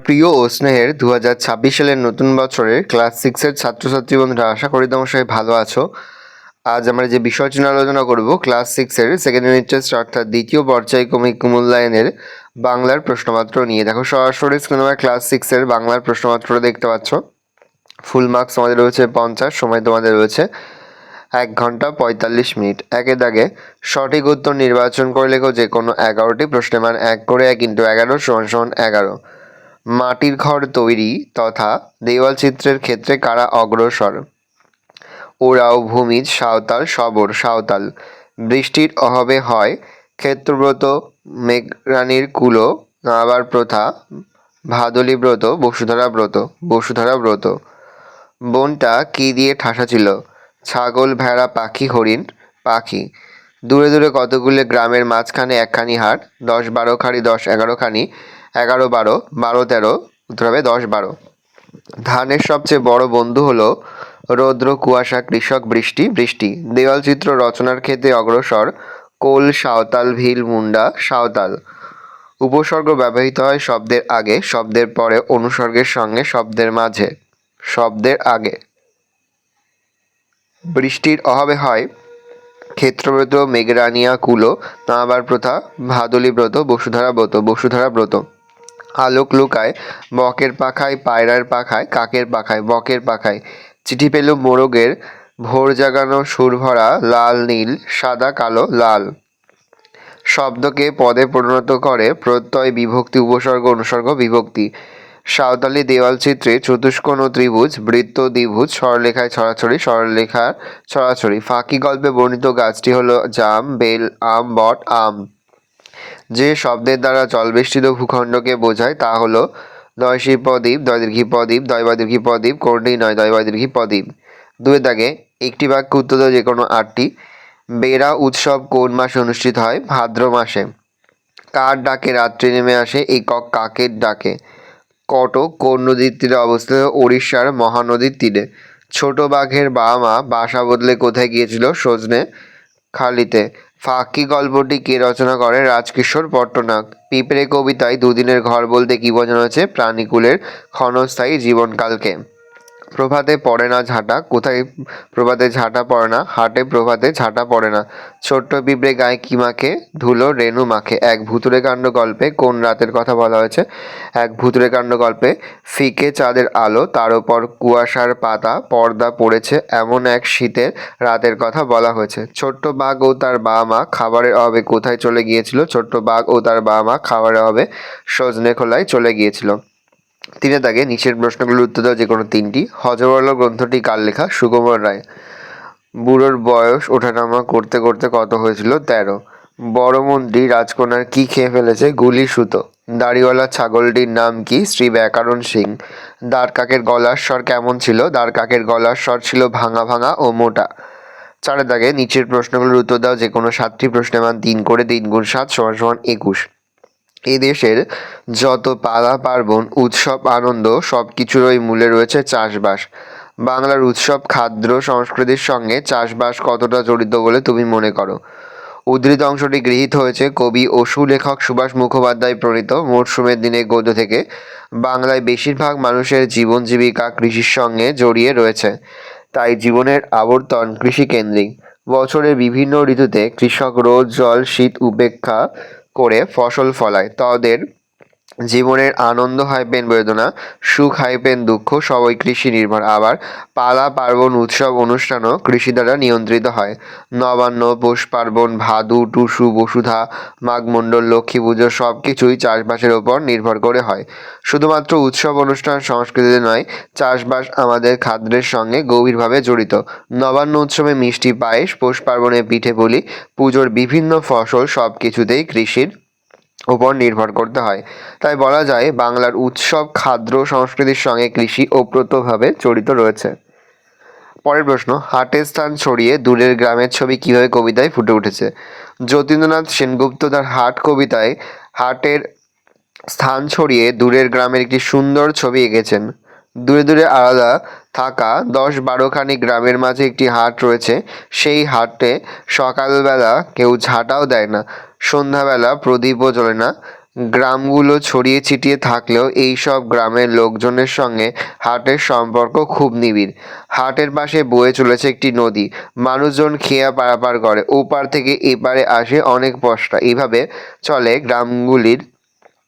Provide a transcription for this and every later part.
প্রিয় ও স্নেহের 2026 সালের নতুন বছরের ক্লাস 6-এর ছাত্রছাত্রী বন্ধুরা, আশা করি তোমরা সবাই ভালো আছো। আজ আমরা যে বিষয়টি নিয়ে আলোচনা করব, ক্লাস 6-এর সেকেন্ড ইউনিট টেস্ট অর্থাৎ দ্বিতীয় পর্যায়ক্রমিক মূল্যায়নের বাংলার প্রশ্নপত্র নিয়ে। দেখো সরাসরি স্ক্রিনে ক্লাস 6-এর বাংলার প্রশ্নপত্র দেখতে পাচ্ছ। ফুল মার্কস আমাদের রয়েছে 50, সময় তোমাদের রয়েছে 1 ঘন্টা 45 মিনিট। একে দাগে সঠিক উত্তর নির্বাচন করে লেখো যে কোনো 11টি প্রশ্নের মান 1 করে 1 × 11 = 11। মাটির ঘর তৈরি তথা দেওয়াল চিত্রের ক্ষেত্রে কারা অগ্রসর? ওরাও, ভূমিজ, সাঁওতাল, শবর, সাঁওতাল। বৃষ্টির অভাবে হয় ক্ষেত্রব্রত, মেঘরানীর কুলো, নাবার প্রথা, ভাদলী ব্রত, বসুধরা ব্রত, বসুধরা ব্রত। বনটা কি দিয়ে ঠাসা ছিল? ছাগল, ভেড়া, পাখি, হরিণ, পাখি। দূরে দূরে কতগুলো গ্রামের মাঝখানে একখানি হাট, 10-12 খানি, 10-11 খানি, 11-12, 12-13, উত্তর হবে 10-12। ধানের সবচেয়ে বড় বন্ধু হলো রৌদ্র, কুয়াশা, কৃষক, বৃষ্টি, বৃষ্টি। দেওয়াল চিত্র রচনার ক্ষেত্রে অগ্রসর কোল, সাঁওতাল, ভিল, মুন্ডা, সাঁওতাল। উপসর্গ ব্যবহৃত হয় শব্দের আগে, শব্দের পরে, অনুসর্গের সঙ্গে, শব্দের মাঝে, শব্দের আগে। বৃষ্টির অভাবে হয় ক্ষেত্রব্রত, মেঘরানিয়া কুলো, নাবার প্রথা, ভাদলী ব্রত, বসুধরা ব্রত, বসুধরা ব্রত। আলোক লুকায় বকের পাখায়, পায়রার পাখায়, কাকের পাখায়, বকের পাখায়। চিঠি পেলুম মোরগের, ভোর জাগানো সুর ভরা, লাল নীল, সাদা কালো, লাল। শব্দকে পদে পরিণত করে প্রত্যয়, বিভক্তি, উপসর্গ, অনুসর্গ, বিভক্তি। সাঁওতালি দেওয়াল চিত্রে চতুষ্কোণ ও ত্রিভুজ, বৃত্ত, দ্বিভুজ, সরলরেখায় ছড়াছড়ি, সরলরেখার ছড়াছড়ি। ফাঁকি গল্পে বর্ণিত গাছটি হলো জাম, বেল, আম, বট, আম। যে শব্দের দ্বারা জলবেষ্টিত ভূখণ্ডকে বোঝায় তা হলো দয়সী পদ্বীপ, দয়দীর্ঘী পদ্বীপ, দয়বাদীর্ঘী পদ্বীপ, কোনটি নয়, দয়বাদীর্ঘী পদ্বীপ। দুই দাগে একটি বাক্য উত্তর দাও যে কোনো 8টি। বেড়া উৎসব কোন মাসে অনুষ্ঠিত হয়? ভাদ্র মাসে। কার ডাকে রাত্রি নেমে আসে? একক, কাকের ডাকে। কটক কোন নদীর তীরে অবস্থিত? ওড়িশার মহানদীর তীরে। ছোট বাঘের বাবা মা বাসা বদলে কোথায় গিয়েছিল? সজনে খালিতে। ফাঁকি গল্পটি কে রচনা করে? রাজকিশোর পট্টনাক। পিঁপড়ে কবিতায় দুদিনের ঘর বলতে কি বোঝানো হয়েছে? প্রাণীকুলের ক্ষণস্থায়ী জীবনকালকে। প্রভাতে পড়ে না ঝাঁটা, কোথায় প্রভাতে ঝাঁটা পড়ে না? হাটে প্রভাতে ঝাঁটা পড়ে না। ছোট্ট পিঁপড়ে গায়ে কি মাখে? ধুলো, রেণু মাখে। এক ভুতুড়ে কাণ্ড গল্পে কোন রাতের কথা বলা হয়েছে? এক ভুতুড়ে কাণ্ড গল্পে ফিকে চাঁদের আলো, তার ওপর কুয়াশার পাতা পর্দা পড়েছে, এমন এক শীতের রাতের কথা বলা হয়েছে। ছোট্ট বাঘ ও তার বাবা মা খাবারের অভাবে কোথায় চলে গিয়েছিল? ছোট্ট বাঘ ও তার বাবা মা খাবারের অভাবে সজনেখোলায় চলে গিয়েছিল। তিনে দাগে নিচের প্রশ্নগুলোর উত্তর দাও যে কোনো 3টি। হযবরল গ্রন্থটি কার লেখা? সুকুমার রায়। বুড়োর বয়স ওঠানামা করতে করতে কত হয়েছিল? 13। বড় মন্ত্রী রাজকন্যার কি খেয়ে ফেলেছে? গুলি সুতো। দাড়িওয়ালা ছাগলটির নাম কি? শ্রী ব্যাকরণ সিং। দাঁড় কাকের গলার স্বর কেমন ছিল? দাঁড় কাকের গলার স্বর ছিল ভাঙা ভাঙা ও মোটা। 4 দাগে নিচের প্রশ্নগুলোর উত্তর দাও যে কোনো 7টি প্রশ্নের মান 3 করে 3 × 7 = 21। এই দেশের যত পালা পার্বণ, উৎসব, আনন্দ সব কিছুরই মূলে রয়েছে চাষবাস। বাংলার উৎসব, খাদ্য, সংস্কৃতির সঙ্গে চাষবাস কতটা জড়িত বলে তুমি মনে করো? উদ্ধৃত অংশটি গৃহীত হয়েছে কবি ও সুলেখক সুভাষ মুখোপাধ্যায় প্রণীত মরশুমের দিনে গদ্য থেকে। বাংলায় বেশিরভাগ মানুষের জীবন জীবিকা কৃষির সঙ্গে জড়িয়ে রয়েছে, তাই জীবনের আবর্তন কৃষিকেন্দ্রিক। বছরের বিভিন্ন ঋতুতে কৃষক রোদ, জল, শীত উপেক্ষা করে ফসল ফলায়। তাদের জীবনের আনন্দ হাইপেন বেদনা, সুখ হাইপেন দুঃখ সবই কৃষি নির্ভর। আবার পালা পার্বণ, উৎসব, অনুষ্ঠানও কৃষি দ্বারা নিয়ন্ত্রিত হয়। নবান্ন, পৌষ পার্বণ, ভাদু, টুসু, বসুধা, মাঘমণ্ডল, লক্ষ্মী পুজো সব কিছুই চাষবাসের ওপর নির্ভর করে হয়। শুধুমাত্র উৎসব অনুষ্ঠান সংস্কৃতিতে নয়, চাষবাস আমাদের খাদ্যের সঙ্গে গভীরভাবে জড়িত। নবান্ন উৎসবে মিষ্টি পায়েস, পৌষ পার্বণে পিঠে পুলি, পুজোর বিভিন্ন ফসল সব কিছুতেই কৃষির উপর নির্ভর করতে হয়। তাই বলা যায় বাংলার উৎসব, খাদ্য, সংস্কৃতির সঙ্গে কৃষি ওতপ্রোতভাবে জড়িত রয়েছে। পরের প্রশ্ন, হাটের স্থান ছড়িয়ে দূরের গ্রামের ছবি কিভাবে কবিতায় ফুটে উঠেছে? যতীন্দ্রনাথ সেনগুপ্ত তার হাট কবিতায় হাটের স্থান ছড়িয়ে দূরের গ্রামের একটি সুন্দর ছবি এঁকেছেন। দূরে দূরে আলাদা থাকা 10-12 খানি গ্রামের মাঝে একটি হাট রয়েছে। সেই হাটে সকালবেলা কেউ ঝাঁটাও দেয় না, সন্ধ্যাবেলা প্রদীপও জ্বলে না। গ্রামগুলো ছড়িয়ে ছিটিয়ে থাকলেও এই সব গ্রামের লোকজনের সঙ্গে হাটের সম্পর্ক খুব নিবিড়। হাটের পাশে বয়ে চলেছে একটি নদী, মানুষজন খেয়া পারাপার করে, ওপার থেকে এপারে আসে অনেক পশরা। এইভাবে চলে গ্রামগুলির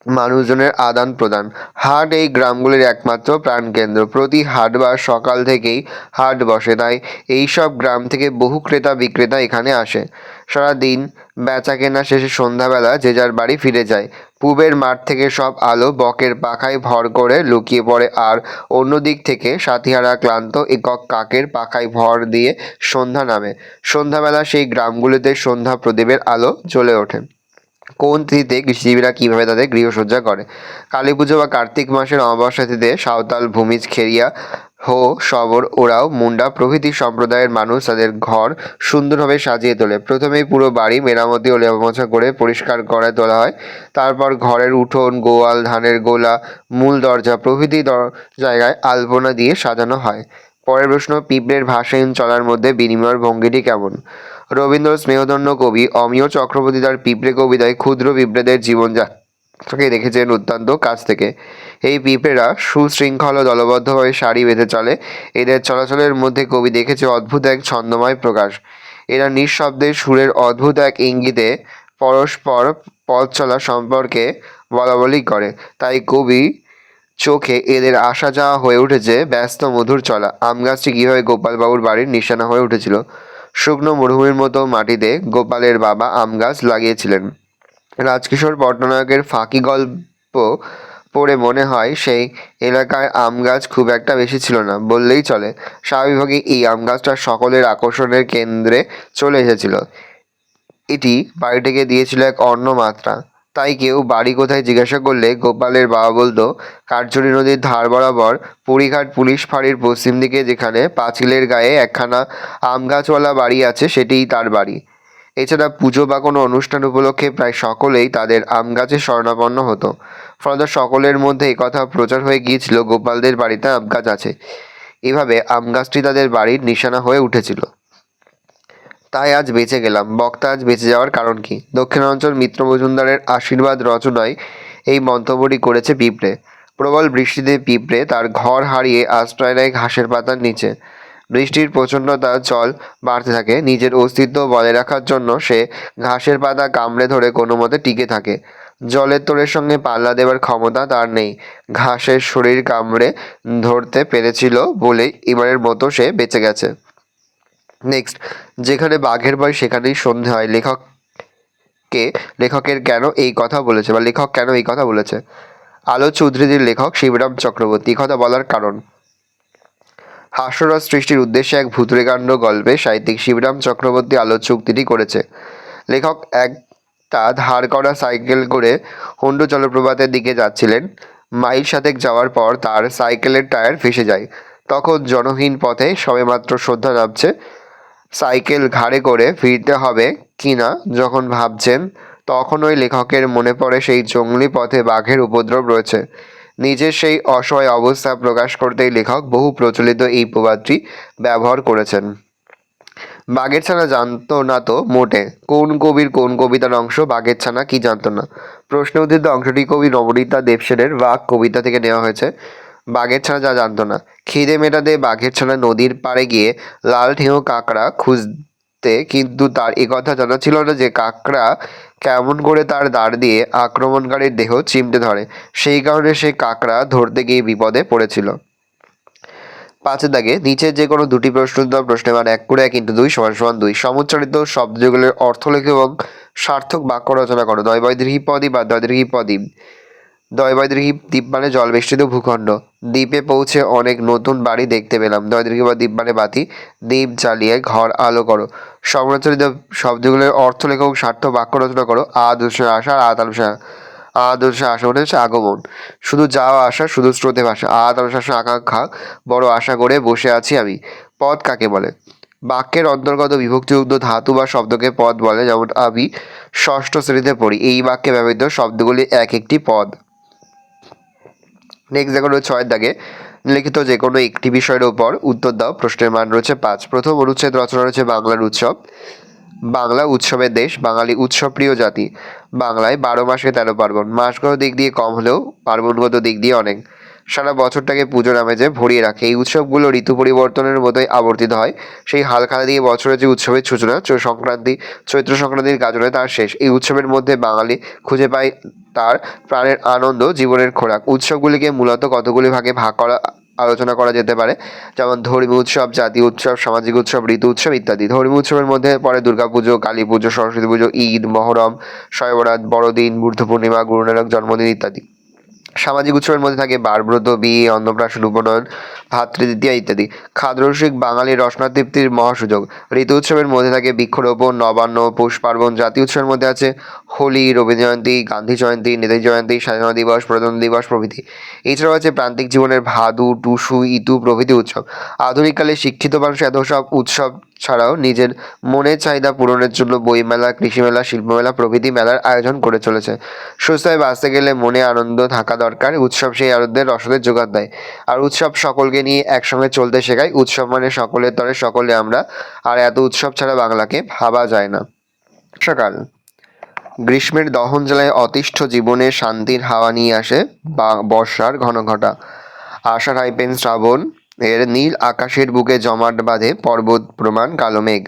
মানুষজনের আদান প্রদান। হাট এই গ্রামগুলির একমাত্র প্রাণকেন্দ্র। প্রতি হাটবার সকাল থেকেই হাট বসে, তাই এইসব গ্রাম থেকে বহু ক্রেতা বিক্রেতা এখানে আসে। সারাদিন বেচা কেনা শেষে সন্ধ্যাবেলা যে যার বাড়ি ফিরে যায়। পূবের মাঠ থেকে সব আলো বকের পাখায় ভর করে লুকিয়ে পড়ে, আর অন্য দিক থেকে সাথীহারা ক্লান্ত একক কাকের পাখায় ভর দিয়ে সন্ধ্যা নামে। সন্ধ্যাবেলা সেই গ্রামগুলিতে সন্ধ্যা প্রদীপের আলো জ্বলে ওঠে। কোন তিথিতে কৃষিজীবীরা কীভাবে তাদের গৃহসজ্জা করে। কালী পুজো বা কার্তিক মাসের অমাবস্যা তিথিতে সাঁওতাল, ভূমিজ, খেরিয়া, হো, শবর, ওরাও, মুন্ডা প্রভৃতি সম্প্রদায়ের মানুষ তাদের ঘর সুন্দরভাবে সাজিয়ে তোলে। প্রথমেই পুরো বাড়ি মেরামতি ও লেপাপোছা করে পরিষ্কার করে তোলা হয়। তারপর ঘরের উঠোন, গোয়াল, ধানের গোলা, মূল দরজা প্রভৃতি জায়গায় আলপনা দিয়ে সাজানো হয়। পরের প্রশ্ন, পিঁপড়ের ভাষাহীন চলার মধ্যে বিনিময়ের ভঙ্গিটি কেমন? রবীন্দ্র স্নেহধন্য কবি অমিয় চক্রবর্তী তার পিঁপড়ে কবিতায় ক্ষুদ্র পিঁপড়েদের জীবনযাত্রাকে দেখেছেন অত্যন্ত কাছ থেকে। এই পিঁপড়েরা সুশৃঙ্খল ও দলবদ্ধভাবে সারি বেঁধে চলে। এদের চলাচলের মধ্যে কবি দেখেছে অদ্ভুত এক ছন্দময় প্রকাশ। এরা নিঃশব্দে সুরের অদ্ভুত এক ইঙ্গিতে পরস্পর পথ চলা সম্পর্কে বলাবলি করে। তাই কবি চোখে এদের আসা যাওয়া হয়ে উঠেছে ব্যস্ত মধুর চলা। আম গাছটি কীভাবে গোপালবাবুর বাড়ির নিশানা হয়ে উঠেছিল? শুকনো মরুভূমির মতো মাটিতে গোপালের বাবা আম গাছ লাগিয়েছিলেন। রাজকিশোর পট্টনায়কের ফাঁকি গল্প পড়ে মনে হয় সেই এলাকায় আম গাছ খুব একটা বেশি ছিল না বললেই চলে। স্বাভাবিকভাবেই এই আম গাছটা সকলের আকর্ষণের কেন্দ্রে চলে এসেছিল। এটি বাড়িটিকে দিয়েছিল এক অন্য মাত্রা। তাই কেউ বাড়ি কোথায় জিজ্ঞাসা করলে গোপালের বাবা বলতো, কার্জনী নদীর ধার বরাবর পুরীঘাট পুলিশ ফাঁড়ির পশ্চিম দিকে যেখানে পাঁচিলের গায়ে একখানা আম গাছওয়ালা বাড়ি আছে সেটিই তার বাড়ি। এছাড়া পুজো বা কোনো অনুষ্ঠান উপলক্ষে প্রায় সকলেই তাদের আম গাছে শরণাপন্ন হতো। ফলত সকলের মধ্যে একথা প্রচার হয়ে গিয়েছিল গোপালদের বাড়িতে আম গাছ আছে। এভাবে আম গাছটি তাদের বাড়ির নিশানা হয়ে উঠেছিল। তাই আজ বেঁচে গেলাম। বক্তা আজ বেঁচে যাওয়ার কারণ কি? দক্ষিণাঞ্চল মিত্র মজুমদারের আশীর্বাদ রচনায় এই মন্তব্যটি করেছে পিঁপড়ে। প্রবল বৃষ্টিতে পিঁপড়ে তার ঘর হারিয়ে আশ্রয় নেয় ঘাসের পাতার নিচে। বৃষ্টির প্রচণ্ডতা জল বাড়তে থাকে। নিজের অস্তিত্ব বজায় রাখার জন্য সে ঘাসের পাতা কামড়ে ধরে কোনো মতে টিকে থাকে। জলের তোড়ের সঙ্গে পাল্লা দেবার ক্ষমতা তার নেই। ঘাসের শরীর কামড়ে ধরতে পেরেছিল বলেই এবারের মতো সে বেঁচে গেছে। নেক্সট, যেখানে বাঘের ভয় সেখানেই সন্ধে হয়। লেখকের কেন এই কথা বলেছে বা লেখক কেন এই কথা বলেছে? আলোচ্য উদ্ধৃতির লেখক শিবরাম চক্রবর্তী। কথা বলার কারণ, হাস্যরস সৃষ্টির উদ্দেশ্যে এক ভুতুড়েকাণ্ড গল্পে সাহিত্যিক শিবরাম চক্রবর্তী আলোচ্য উক্তিটি করেছে। লেখক একটা ধার করা সাইকেল করে হুন্ডু জলপ্রপাতের দিকে যাচ্ছিলেন। মাইল 7 যাওয়ার পর তার সাইকেলের টায়ার ফেঁসে যায়। তখন জনহীন পথে সবেমাত্র সন্ধ্যা নামছে। সাইকেল ঘাড়ে করে ফিরতে হবে কিনা যখন ভাবছেন, তখন ওই লেখকের মনে পড়ে সেই জঙ্গলি পথে বাঘের উপদ্রব রয়েছে। নিজের সেই অসহায় অবস্থা প্রকাশ করতেই লেখক বহু প্রচলিত এই প্রবাদটি ব্যবহার করেছেন। বাঘের ছানা জানতো না তো মোটে। কোন কবির কোন কবিতার অংশ বাঘের ছানা কি জানতো না? প্রশ্নে উদ্ধৃত অংশটি কবি নবনীতা দেবসেনের বাঘ কবিতা থেকে নেওয়া হয়েছে। বাঘের ছানা যা জানতো না। খিদে মেটাতে বাঘের ছানা নদীর পাড়ে গিয়ে লাল ঠেঙো কাঁকড়া খুঁজতে, কিন্তু তার একথা জানা ছিল না যে কাঁকড়া কেমন করে তার দাঁড় দিয়ে আক্রমণকারীর দেহ চিমটে ধরে। সেই কারণে সে কাঁকড়া ধরতে গিয়ে বিপদে পড়েছিল। 5 দাগে নিচে যে কোনো দুটি প্রশ্ন দেওয়া প্রশ্নের মান 1 করে 1 × 2 = 2। সমুচ্চারিত শব্দযুগলের অর্থ লেখো এবং সার্থক বাক্য রচনা করো। দয়বৈদীর্ঘী পদ্বীপ বা দয়দীর্ঘী পদ্বীপ। দয়বৈদীর্ঘী দ্বীপ মানে জলবেষ্টিত ভূখণ্ড। দ্বীপে পৌঁছে অনেক নতুন বাড়ি দেখতে পেলাম। দয়দীর্ঘী বা দ্বীপ মানে বাতি। দ্বীপ জ্বালিয়ে ঘর আলো করো। সমুচ্চারিত শব্দগুলোর অর্থ লেখো এবং সার্থক বাক্য রচনা করো। আদর্শ আসা, আতালসা। আদর্শ আসা মানে হচ্ছে আগমন। শুধু যাওয়া আসা, শুধু স্রোতে ভাসা। আদর্শ আকাঙ্ক্ষা, বড় আশা করে বসে আছি আমি। পদ কাকে বলে? বাক্যের অন্তর্গত বিভক্তিযুক্ত ধাতু বা শব্দকে পদ বলে। যেমন আমি 6ষ্ঠ শ্রেণীতে পড়ি। এই বাক্যে ব্যবহৃত শব্দগুলি এক একটি পদ। নেক্সট দেখো 6 দাগে লিখিত যে কোনো একটি বিষয়ের ওপর উত্তর দাও। প্রশ্নের মান রয়েছে 5। প্রথম অনুচ্ছেদ রচনা রয়েছে বাংলার উৎসব। বাংলা উৎসবের দেশ, বাঙালি উৎসবপ্রিয় জাতি। বাংলায় 12 মাসে 13 পার্বণ। মাসগত দিক দিয়ে কম হলেও পার্বণগত দিক দিয়ে অনেক। সারা বছরটাকে পুজোর আমেজে ভরিয়ে রাখে। এই উৎসবগুলো ঋতু পরিবর্তনের মতোই আবর্তিত হয়। সেই হালখাতা দিয়ে বছরের যে উৎসবের সূচনা, চৈত্র সংক্রান্তির গাজনে তার শেষ। এই উৎসবের মধ্যে বাঙালি খুঁজে পায় তার প্রাণের আনন্দ, জীবনের খোরাক। উৎসবগুলিকে মূলত কতগুলি ভাগে ভাগ করা আলোচনা করা যেতে পারে, যেমন ধর্মীয় উৎসব, জাতীয় উৎসব, সামাজিক উৎসব, ঋতু উৎসব ইত্যাদি। ধর্মীয় উৎসবের মধ্যে পড়ে দুর্গাপুজো, কালী পুজো, সরস্বতী পুজো, ঈদ, মহরম, শবে বরাত, বড়দিন, বুদ্ধ পূর্ণিমা, গুরু নানক জন্মদিন ইত্যাদি। সামাজিক উৎসবের মধ্যে থাকে বারব্রত, বিয়ে, অন্নপ্রাশন, উপনয়ন, ভাতৃদ্বিতীয়া ইত্যাদি। খাদ্যরসিক বাঙালির রসনা তৃপ্তির মহাসুযোগ। ঋতু উৎসবের মধ্যে থাকে বৃক্ষরোপণ, নবান্ন, পৌষ পার্বণ। জাতীয় উৎসবের মধ্যে আছে হোলি, রবীন্দ্র জয়ন্তী, গান্ধী জয়ন্তী, নেতাজি জয়ন্তী, স্বাধীনতা দিবস, প্রজাতন্ত্র দিবস প্রভৃতি। এছাড়াও আছে প্রান্তিক জীবনের ভাদু, টুসু, ইতু প্রভৃতি উৎসব। আধুনিককালে শিক্ষিত মানুষ এত সব উৎসব ছাড়াও নিজের মনের চাহিদা পূরণের জন্য বইমেলা, কৃষিমেলা, শিল্পমেলা প্রভৃতি মেলার আয়োজন করে চলেছে। সুস্থভাবে বাঁচতে গেলে মনে আনন্দ থাকা দরকার। উৎসব সেই আনন্দের রসদের যোগান দেয়। আর উৎসব সকলকে নিয়ে একসঙ্গে চলতে শেখায়। উৎসব মানে সকলের তরে সকলে আমরা। আর এত উৎসব ছাড়া বাংলাকে ভাবা যায় না। বর্ষাকাল। গ্রীষ্মের দহন জ্বালায় অতিষ্ঠ জীবনে শান্তির হাওয়া নিয়ে আসে বর্ষার ঘনঘটা। আষাঢ় আইপেন শ্রাবণ এর নীল আকাশের বুকে জমাট বাঁধে পর্বত প্রমাণ কালো মেঘ।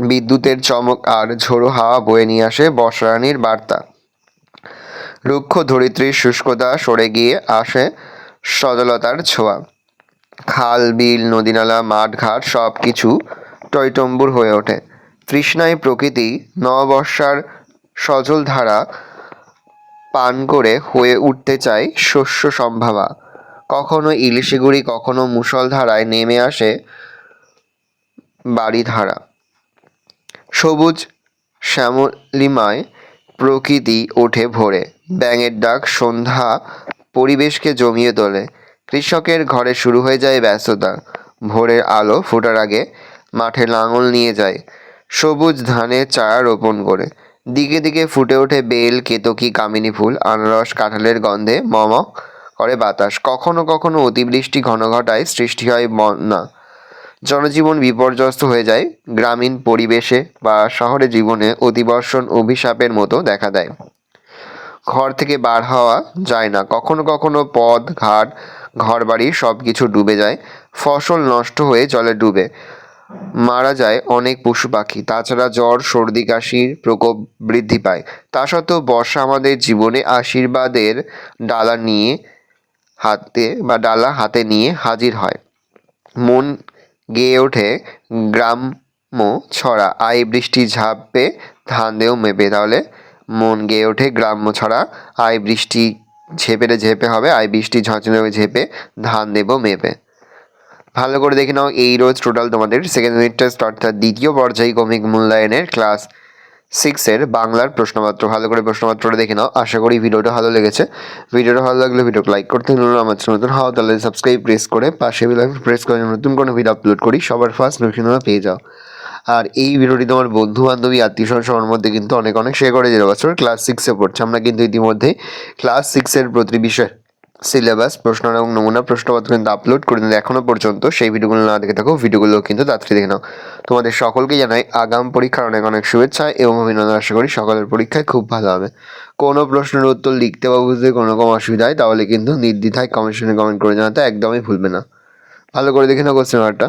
বিদ্যুতের চমক আর ঝোড়ো হাওয়া বয়ে নিয়ে আসে বর্ষারানীর বার্তা। রুক্ষ ধরিত্রীর শুষ্কতা সরে গিয়ে আসে সজলতার ছোঁয়া। খাল, বিল, নদীনালা, মাঠ ঘাট সব কিছু টইটম্বুর হয়ে ওঠে। তৃষ্ণায় প্রকৃতি নববর্ষার সজল ধারা পান করে হয়ে উঠতে চায় শস্য সম্ভাবা। কখনো ইলিশে গুড়ি, কখনো মুষলধারায় নেমে আসে বাড়িধারা। সবুজ শ্যামলিমায় প্রকৃতি ওঠে ভোরে। ব্যাঙের ডাক সন্ধ্যা পরিবেশকে জমিয়ে তোলে। কৃষকের ঘরে শুরু হয়ে যায় ব্যস্ততা। ভোরের আলো ফোটার আগে মাঠে লাঙল নিয়ে যায় সবুজ ধানের চারা রোপণ করে। দিকে দিকে ফুটে ওঠে বেল, কেতকী, কামিনী ফুল। আনারস, কাঁঠালের গন্ধে মম করে বাতাস। কখনো কখনো অতিবৃষ্টি ঘন ঘটায় সৃষ্টি হয় বন্যা। জনজীবন বিপর্যস্ত হয়ে যায়। গ্রামীণ পরিবেশে বা শহরে জীবনে অতিবর্ষণ অভিশাপের মতো দেখা দেয়। ঘর থেকে বার হওয়া যায় না। কখনো কখনো পথ ঘাট, ঘরবাড়ি সব কিছু ডুবে যায়। ফসল নষ্ট হয়ে জলে ডুবে মারা যায় অনেক পশু পাখি। তাছাড়া জ্বর, সর্দি, কাশির প্রকোপ বৃদ্ধি পায়। তা সত্ত্বেও বর্ষা আমাদের জীবনে আশীর্বাদের ডালা হাতে নিয়ে হাজির হয়। মন গেয়ে ওঠে গ্রাম্য ছড়া, আই বৃষ্টি ঝাপে ধান দেও মেপে। তাহলে মন গেয়ে ওঠে গ্রাম্য ছড়া, আই বৃষ্টি ঝেপে ঝেপে হবে, আই বৃষ্টি ঝঁঝনে ঝেপে ধান দেবো মেপে। ভালো করে দেখে নাও এই রোজ টোটাল তোমাদের সেকেন্ড ইউনিট টেস্ট অর্থাৎ দ্বিতীয় পর্যায়ক্রমিক মূল্যায়নের ক্লাস 6-এর বাংলার প্রশ্নপত্র। ভালো করে প্রশ্নপত্রটা দেখে নাও। আশা করি ভিডিওটা ভালো লেগেছে। ভিডিওটা ভালো লাগলে ভিডিওকে লাইক করতে ভুলো। আমার চ্যানেল নতুন হও তাহলে সাবস্ক্রাইব প্রেস করে পাশে বেল আইকন প্রেস করে নতুন কোনো ভিডিও আপলোড করি সবার ফার্স্ট নোটিফিকেশন পেয়ে যাও। আর এই ভিডিওটি তোমার বন্ধু বান্ধবী আত্মীয় স্বজন সবার মধ্যে কিন্তু অনেক শেয়ার করে যেতে বছর ক্লাস 6-এ পড়ছে। আমরা কিন্তু ইতিমধ্যেই ক্লাস 6-এর প্রতি বিষয় সিলেবাস, প্রশ্ন এবং নমুনা প্রশ্নপত্র কিন্তু আপলোড করে দিলে এখনও পর্যন্ত সেই ভিডিওগুলো না দেখে থাকো, ভিডিওগুলো কিন্তু তাড়াতাড়ি দেখে নাও। তোমাদের সকলকে জানাই আগাম পরীক্ষার অনেক শুভেচ্ছা এবং অভিনন্দন। আশা করি সকলের পরীক্ষায় খুব ভালো হবে। কোনো প্রশ্নের উত্তর লিখতে বা বুঝতে কোনো রকম অসুবিধা হয় তাহলে কিন্তু নির্দ্বিধায় কমেন্ট করে জানাতে একদমই ভুলবে না। ভালো করে দেখে নাও কোশ্চেন পেপারটা।